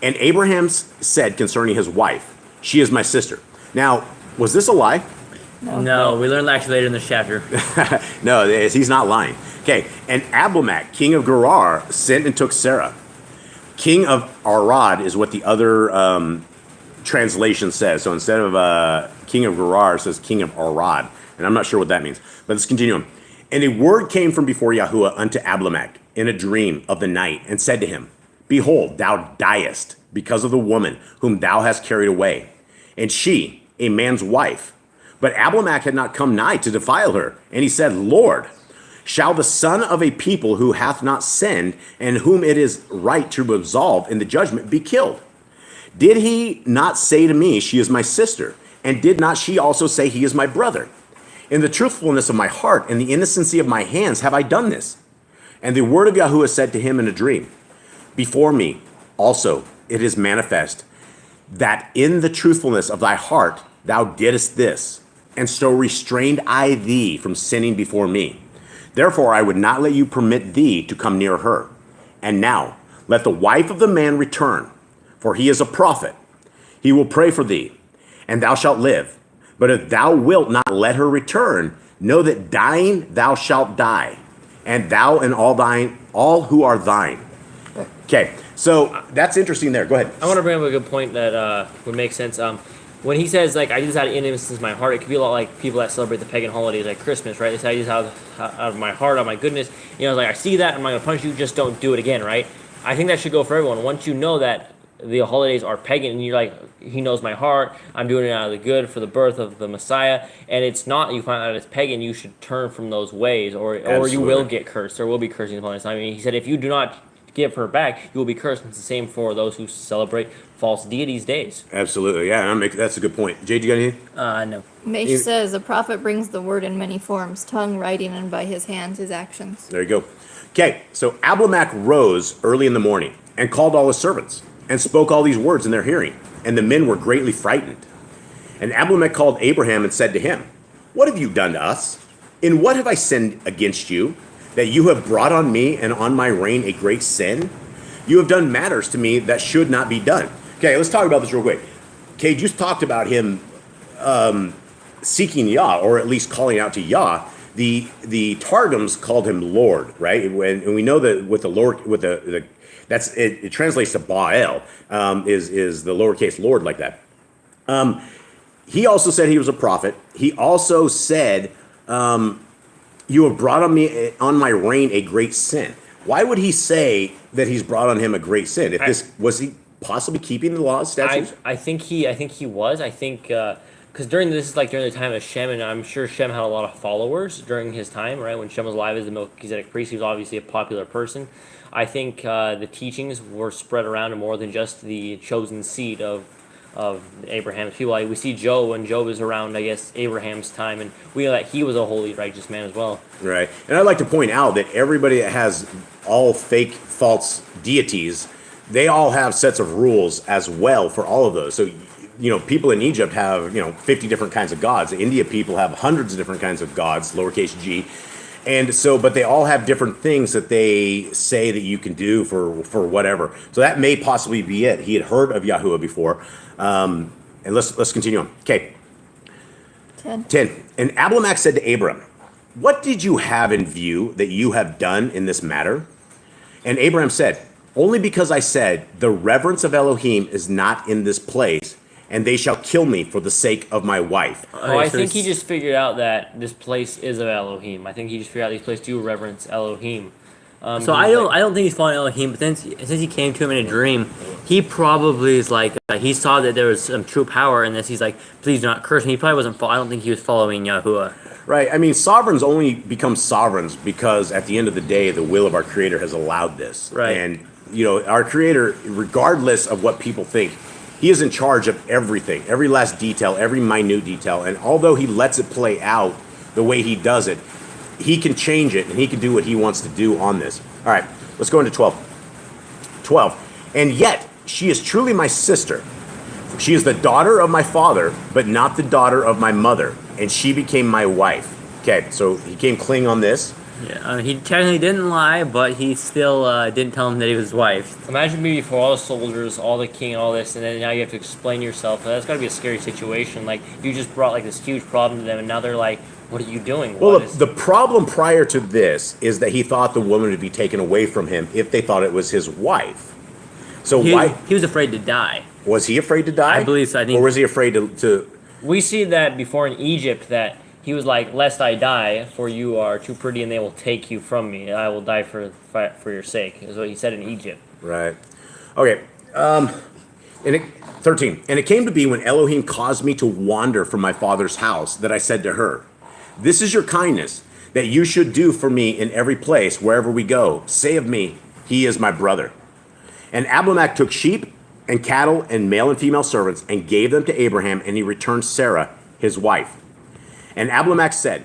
And Abraham said concerning his wife, she is my sister. Now, was this a lie? No, we learned actually later in this chapter. No, he's not lying. Okay, and Abimelech, king of Gerar, sent and took Sarah. King of Arad is what the other translation says. So instead of king of Gerar, it says king of Arad. And I'm not sure what that means. But let's continue on. And a word came from before Yahuwah unto Abimelech in a dream of the night, and said to him, Behold, thou diest because of the woman whom thou hast carried away, and she, a man's wife. But Abimelech had not come nigh to defile her. And he said, Lord, shall the son of a people who hath not sinned, and whom it is right to absolve in the judgment, be killed? Did he not say to me, She is my sister? And did not she also say, He is my brother? In the truthfulness of my heart and the innocency of my hands have I done this. And the word of Yahuwah said to him in a dream, Before me also it is manifest that in the truthfulness of thy heart thou didst this, and so restrained I thee from sinning before me. Therefore I would not let you permit thee to come near her. And now let the wife of the man return, for he is a prophet. He will pray for thee, and thou shalt live. But if thou wilt not let her return, know that dying thou shalt die, and thou and all who are thine. Okay, so that's interesting there. Go ahead. I want to bring up a good point that would make sense. When he says, like, I do this out of innocence in my heart, it could be a lot like people that celebrate the pagan holidays like Christmas, right? They say, I do this out of my heart, out of my goodness. You know, like, I see that, I'm not going to punish you, just don't do it again, right? I think that should go for everyone. Once you know that the holidays are pagan, and you're like, He knows my heart, I'm doing it out of the good for the birth of the Messiah, and it's not, you find out it's pagan, you should turn from those ways, or you will get cursed, or will be cursing upon this. I mean, he said, if you do not give her back, you will be cursed. It's the same for those who celebrate false deities' days. Absolutely, yeah, that's a good point. Jade, you got anything? No. Mesh says, a prophet brings the word in many forms, tongue, writing, and by his hands, his actions. There you go. Okay, so Abimelech rose early in the morning and called all his servants and spoke all these words in their hearing, and the men were greatly frightened. And Abimelech called Abraham and said to him, What have you done to us? In what have I sinned against you, that you have brought on me and on my reign a great sin? You have done matters to me that should not be done. Okay, let's talk about this real quick. Okay, you talked about him seeking Yah, or at least calling out to Yah. The Targums called him Lord, right? And we know that with the Lord, with the that's it translates to Baal, is the lowercase Lord like that. He also said he was a prophet. He also said, you have brought on me on my reign a great sin. Why would he say that he's brought on him a great sin? If this was he possibly keeping the laws, statutes? I think he was. I think because during the time of Shem, and I'm sure Shem had a lot of followers during his time, right? When Shem was alive as the Melchizedek priest, he was obviously a popular person. I think the teachings were spread around to more than just the chosen seed of Abraham's people. Like we see Job, when Job is around, I guess, Abraham's time, and we know that he was a holy, righteous man as well. Right. And I'd like to point out that everybody that has all fake, false deities, they all have sets of rules as well for all of those. So, people in Egypt have, 50 different kinds of gods. The India people have hundreds of different kinds of gods, lowercase g. And so, but they all have different things that they say that you can do for whatever. So that may possibly be it. He had heard of Yahuwah before. And let's continue on. Okay. 10. And Abimelech said to Abram, What did you have in view that you have done in this matter? And Abraham said, Only because I said, the reverence of Elohim is not in this place, and they shall kill me for the sake of my wife. Oh, I think he just figured out that this place is of Elohim. I think he just figured out these places do reverence Elohim. So I don't think he's following Elohim, but since he came to him in a dream, he probably is like he saw that there was some true power in this. He's like, please do not curse me. He probably wasn't. I don't think he was following Yahuwah. Right. I mean, sovereigns only become sovereigns because at the end of the day, the will of our Creator has allowed this. Right. And our Creator, regardless of what people think, He is in charge of everything, every last detail, every minute detail. And although He lets it play out the way He does it, He can change it and He can do what He wants to do on this. All right, let's go into 12. 12. And yet she is truly my sister. She is the daughter of my father, but not the daughter of my mother. And she became my wife. Okay, so he came clean on this. Yeah, he technically didn't lie, but he still didn't tell him that he was his wife. Imagine being before all the soldiers, all the king, and all this, and then now you have to explain yourself. That's got to be a scary situation. Like, you just brought like this huge problem to them, and now they're like, what are you doing? Well, the problem prior to this is that he thought the woman would be taken away from him if they thought it was his wife. So He, why he was afraid to die. was he afraid to die? I believe so. I think- or was he afraid to We see that before in Egypt that he was like, "Lest I die, for you are too pretty, and they will take you from me. I will die for your sake," is what he said in Egypt. Right. Okay. And it, 13. And it came to be when Elohim caused me to wander from my father's house that I said to her, "This is your kindness, that you should do for me in every place, wherever we go. Say of me, he is my brother." And Abimelech took sheep and cattle and male and female servants and gave them to Abraham, and he returned Sarah, his wife. And Abimelech said,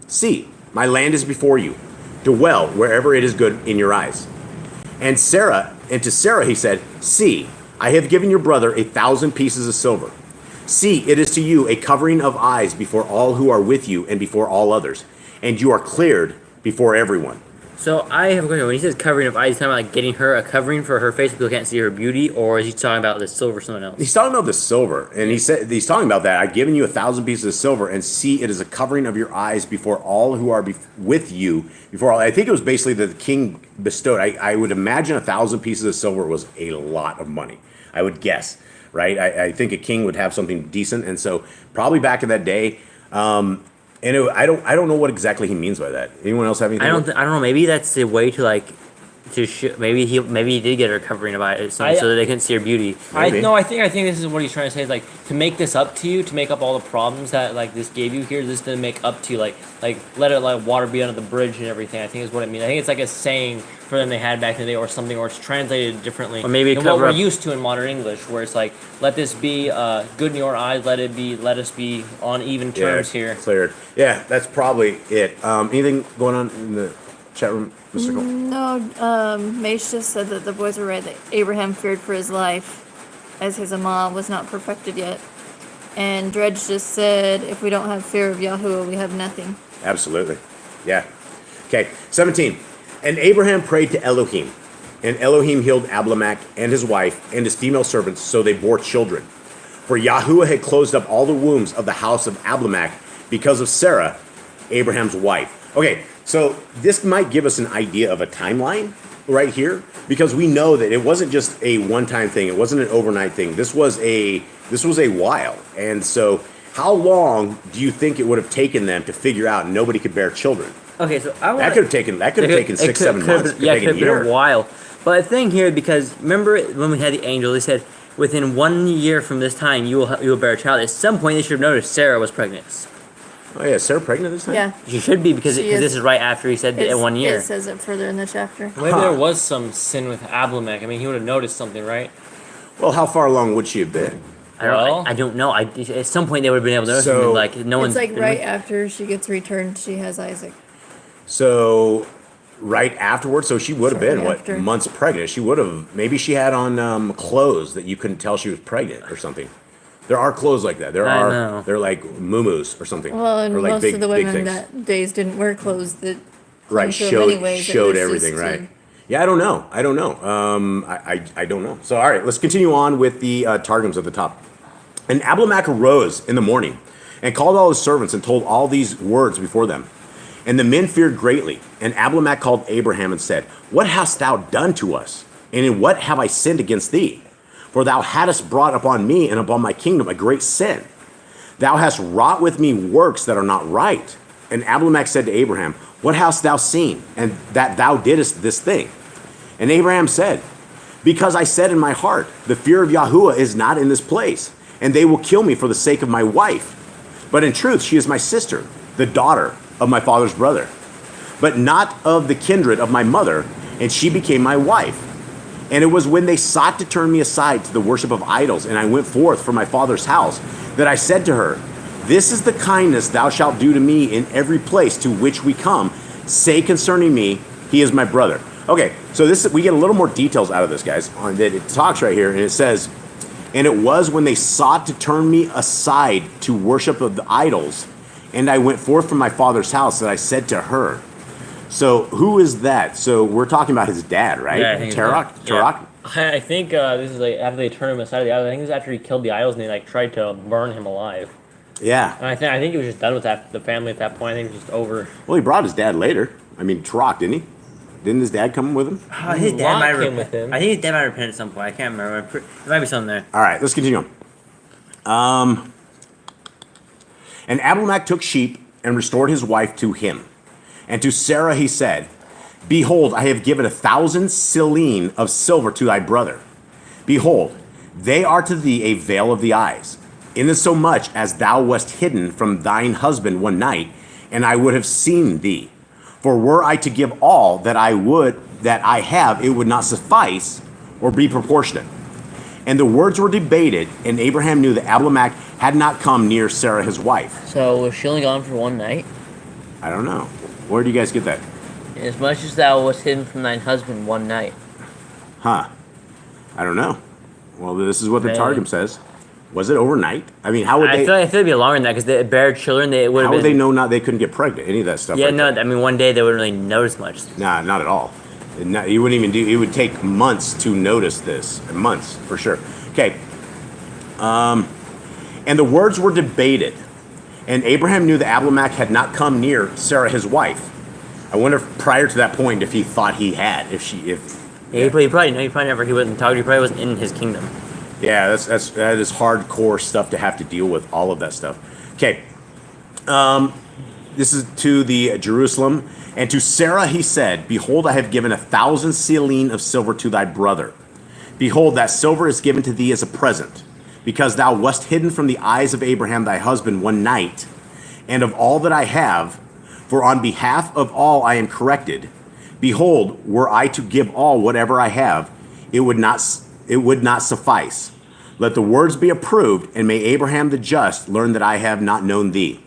"See, my land is before you. Dwell wherever it is good in your eyes." And to Sarah he said, "See, I have given your brother 1,000 pieces of silver. See, it is to you a covering of eyes before all who are with you and before all others, and you are cleared before everyone." So I have a question. When he says covering of eyes, he's talking about like getting her a covering for her face so people can't see her beauty, or is he talking about the silver or something else? He's talking about the silver, and he's talking about that. I've given you 1,000 pieces of silver, and see, it is a covering of your eyes before all who are with you. Before all, I think it was basically that the king bestowed. I would imagine 1,000 pieces of silver was a lot of money. I would guess, right? I think a king would have something decent, and so probably back in that day. I don't know what exactly he means by that. Anyone else have anything? I don't know. Maybe that's the way to like maybe he did get her covering of eyes so that they couldn't see her beauty. Maybe. I think this is what he's trying to say is like to make this up to you, to make up all the problems that like this gave you here. This didn't make up to you, like let it like water be under the bridge and everything. I think is what it means. I think it's like a saying for them they had back in the day or something, or it's translated differently. Or maybe than what we're used to in modern English, where it's like let this be good in your eyes. Let us be on even terms here. Cleared. Yeah, that's probably it. Anything going on in the chat room, Mr. Cole? No, Mage just said that the boys were right, that Abraham feared for his life, as his Amal was not perfected yet. And Dredge just said, if we don't have fear of Yahuwah, we have nothing. Absolutely. Yeah. Okay, 17. And Abraham prayed to Elohim, and Elohim healed Abimelech and his wife and his female servants, so they bore children. For Yahuwah had closed up all the wombs of the house of Abimelech because of Sarah, Abraham's wife. Okay, so this might give us an idea of a timeline right here, because we know that it wasn't just a one-time thing. It wasn't an overnight thing. This was a while. And so how long do you think it would have taken them to figure out nobody could bear children? Okay, so That could have taken 6-7 months. Yeah, it could have been a while. But the thing here, because remember when we had the angel, they said within 1 year from this time you will bear a child. At some point, they should have noticed Sarah was pregnant. Oh yeah, is Sarah pregnant this time? Yeah. She should be because She is. this is right after he said that 1 year. It says it further in the chapter. Maybe there was some sin with Abimelech. I mean, he would have noticed something, right? Well, how far along would she have been? I don't know. At some point, they would have been able to notice So- something like no one's. It's like right after she gets returned, she has Isaac. So right afterwards, so she would have been Shortly after. months pregnant. She would have, maybe she had on clothes that you couldn't tell she was pregnant or something. There are clothes like that. I know. They're like muumuus or something. Well, and or like most big, of the big women things. that days didn't wear clothes that Right, clung to them anyways, it showed was everything, just right? Yeah, I don't know. I don't know. So, all right, let's continue on with the Targums at the top. And Abimelech arose in the morning and called all his servants and told all these words before them. And the men feared greatly. And Abimelech called Abraham and said, "What hast thou done to us? And in what have I sinned against thee? For thou hadst brought upon me and upon my kingdom a great sin. Thou hast wrought with me works that are not right." And Abimelech said to Abraham, "What hast thou seen, and that thou didst this thing?" And Abraham said, "Because I said in my heart, the fear of Yahuwah is not in this place, and they will kill me for the sake of my wife. But in truth, she is my sister, the daughter of my father's brother, but not of the kindred of my mother, and she became my wife. And it was when they sought to turn me aside to the worship of idols, and I went forth from my father's house, that I said to her, This is the kindness thou shalt do to me in every place to which we come. Say concerning me, he is my brother." Okay, so we get a little more details out of this, guys. On that, it talks right here, and it says, "And it was when they sought to turn me aside to worship of the idols, and I went forth from my father's house, that I said to her." So who is that? So we're talking about his dad, right? Yeah, I think Tarok? yeah. I think this is like after they turned him aside of the idols. I think this is after he killed the idols and they like tried to burn him alive. Yeah. And I think he was just done with the family at that point. I think it was just over. Well, he brought his dad later. I mean, Tarok, didn't he? Didn't his dad come with him? His dad Lot might came have with him. I think his dad might repent at some point. I can't remember. There might be something there. All right, let's continue on. And Abimelech took sheep and restored his wife to him. And to Sarah he said, Behold, I have given 1,000 selene of silver to thy brother. Behold, they are to thee a veil of the eyes, insomuch as thou wast hidden from thine husband one night, and I would have seen thee. For were I to give all that I have, it would not suffice or be proportionate. And the words were debated, and Abraham knew that Abimelech had not come near Sarah his wife. So was she only gone for one night? I don't know. Where do you guys get that? As much as thou wast hidden from thine husband one night. Huh. I don't know. Well, this is what the Maybe. Targum says. Was it overnight? I mean, how would I they? feel like it'd be longer than that because they bear children. They would have How would been. they know not they couldn't get pregnant? Any of that stuff? Yeah, right no. there. I mean, one day they wouldn't really notice much. Nah, not at all. You wouldn't even do. It would take months to notice this. Months for sure. Okay. And the words were debated, and Abraham knew that Abimelech had not come near Sarah his wife. I wonder if prior to that point, if he thought he had, Yeah, he probably never. He wasn't talking. He probably wasn't in his kingdom. Yeah, that is hardcore stuff to have to deal with, all of that stuff. Okay. This is to the Jerusalem. And to Sarah he said, Behold, I have given 1,000 selene of silver to thy brother. Behold, that silver is given to thee as a present, because thou wast hidden from the eyes of Abraham thy husband one night, and of all that I have, for on behalf of all I am corrected. Behold, were I to give all whatever I have, it would not suffice. Let the words be approved, and may Abraham the just learn that I have not known thee.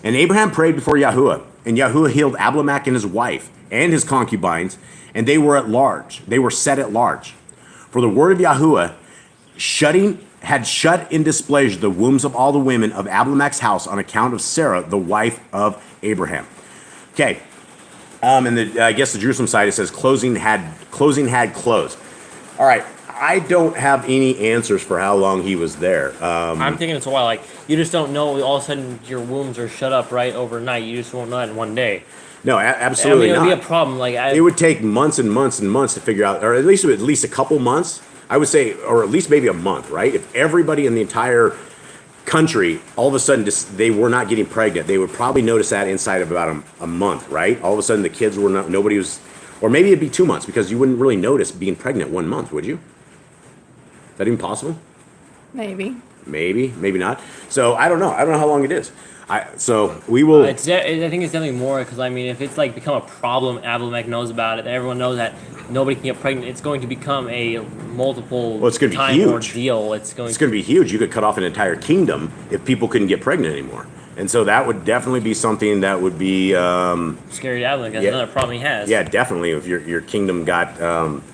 And Abraham prayed before Yahuwah, and Yahuwah healed Abimelech and his wife and his concubines, and they were at large. They were set at large. For the word of Yahuwah had shut in displeasure the wombs of all the women of Abimelech's house on account of Sarah, the wife of Abraham. Okay. And I guess the Jerusalem side, it says closing had closed. All right. I don't have any answers for how long he was there. I'm thinking it's a while. Like, you just don't know. All of a sudden, your wombs are shut up right overnight. You just won't know that in one day. No, absolutely it would not. be a problem. Like, It would take months and months and months to figure out, or at least a couple months. I would say, or at least maybe a month, right? If everybody in the entire country, all of a sudden, they were not getting pregnant, they would probably notice that inside of about a month, right? All of a sudden, the kids were not, nobody was, or maybe it'd be 2 months, because you wouldn't really notice being pregnant 1 month, would you? Is that even possible? Maybe. Maybe, maybe not. So I don't know. I don't know how long it is. So we will. I think it's definitely more because I mean, if it's like become a problem, Abimelech knows about it. Everyone knows that nobody can get pregnant. It's going to become a multiple Well, it's going to be time huge. ordeal. It's going to be huge. You could cut off an entire kingdom if people couldn't get pregnant anymore. And so that would definitely be something that would be scary to Abimelech. That's yeah. another problem he has. Yeah, definitely. If your kingdom got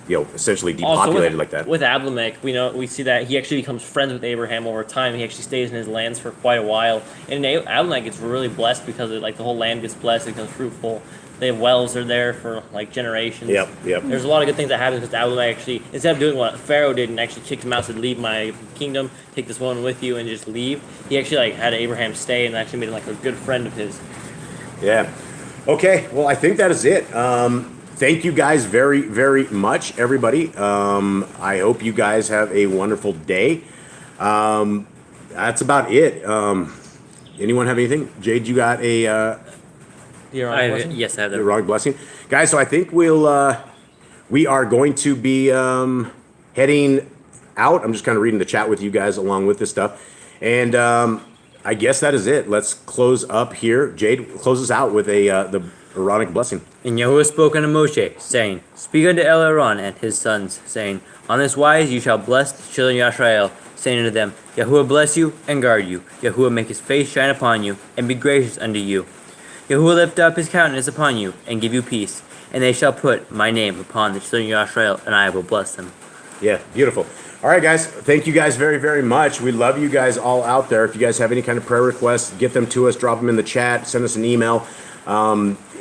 essentially depopulated like that. With Abimelech, we see that he actually becomes friends with Abraham over time. He actually stays in his lands for quite a while, and Abimelech gets really blessed because the whole land gets blessed. It becomes fruitful. They have wells are there for like generations. Yep. There's a lot of good things that happen because Abimelech actually, instead of doing what Pharaoh did and actually kicked him out, said, "Leave my kingdom, take this woman with you, and just leave." He actually had Abraham stay and actually made him like a good friend of his. Yeah. Okay. Well, I think that is it. Thank you guys very, very much, everybody. I hope you guys have a wonderful day. That's about it. Anyone have anything? Jade, you got a Yes, I have the that. wrong blessing, guys. So I think we are going to be heading out. I'm just kind of reading the chat with you guys along with this stuff, and I guess that is it. Let's close up here. Jade, close us out with the Aaronic blessing. And Yahuwah spoke unto Moshe, saying, Speak unto Aaron and his sons, saying, On this wise you shall bless the children of Yisrael, saying unto them, Yahuwah bless you and guard you. Yahuwah make his face shine upon you, and be gracious unto you. Yahuwah lift up his countenance upon you, and give you peace. And they shall put my name upon the children of Yisrael, and I will bless them. Yeah, beautiful. All right, guys. Thank you guys very, very much. We love you guys all out there. If you guys have any kind of prayer requests, get them to us. Drop them in the chat. Send us an email.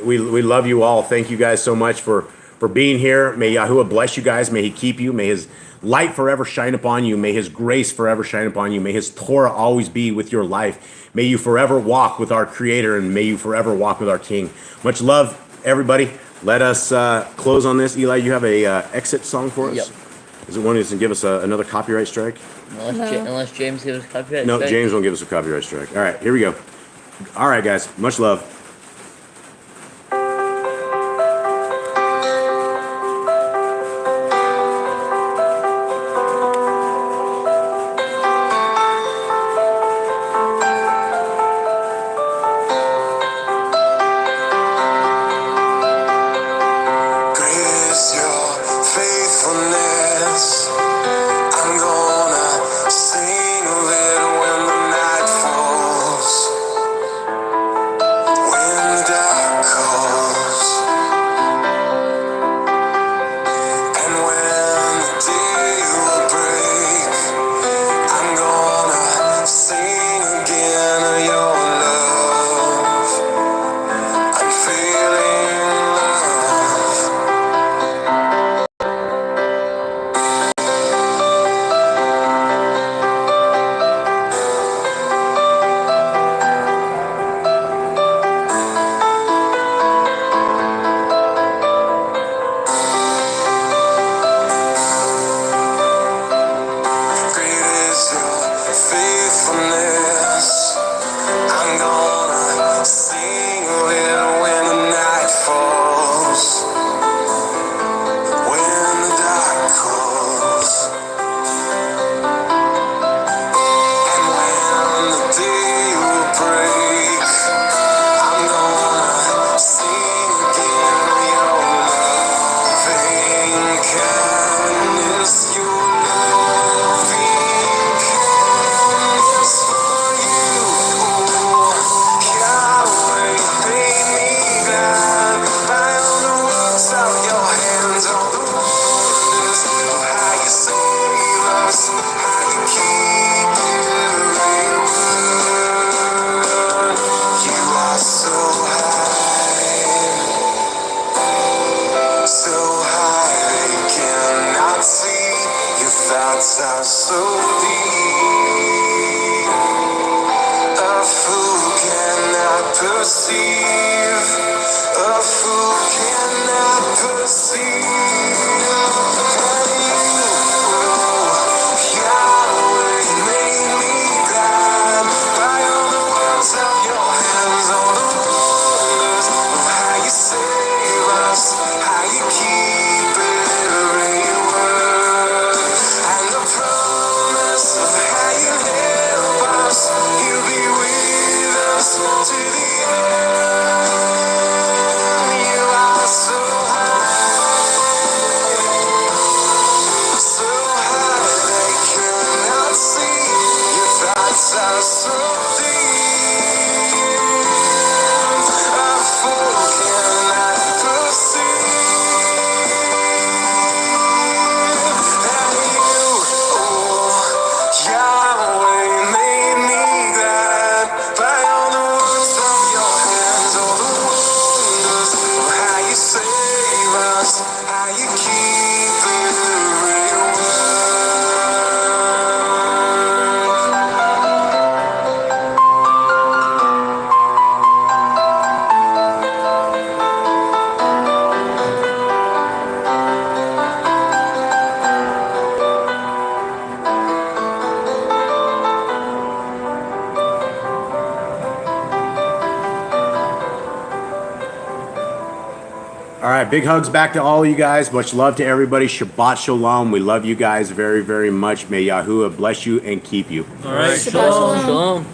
We love you all. Thank you guys so much for being here. May Yahuwah bless you guys. May he keep you. May his light forever shine upon you. May his grace forever shine upon you. May his Torah always be with your life. May you forever walk with our Creator, and may you forever walk with our King. Much love, everybody. let us close on this. Eli, you have a exit song for us? Yep. Is it one that's going to give us another copyright strike? Unless James gives us copyright. No, strike. James won't give us a copyright strike. All right, here we go. All right, guys. Much love. Great is your faithfulness. I'm gonna sing of it when the night falls, when the dark calls, and when the day will break. I'm gonna sing again of your love, unfailing love. Great is your faithfulness. I'm gonna sing of it when the night falls, when the dark calls, and when the day will break. I'm gonna sing again of your loving kindness, your loving kindness for you. Yahweh made me glad by all the works of your hands, all the wonders of how you save us, how you keep every word. You are so high they cannot see. Your thoughts are so deep, a fool cannot perceive, a fool cannot perceive. And you, Yahweh, made me glad by all the works of your hands, all the wonders of how you save us, how you keep every word, and the promise of how you help us. You'll be with us to the end. You are so high they cannot see. Your thoughts are so deep, a fool cannot perceive. And you, Yahweh, made me glad by all the works of your hands, all the wonders of how you save us, how you keep every word. All right, big hugs back to all you guys. Much love to everybody. Shabbat Shalom. We love you guys very, very much. May Yahuwah bless you and keep you. All right. Shabbat shalom. Shalom.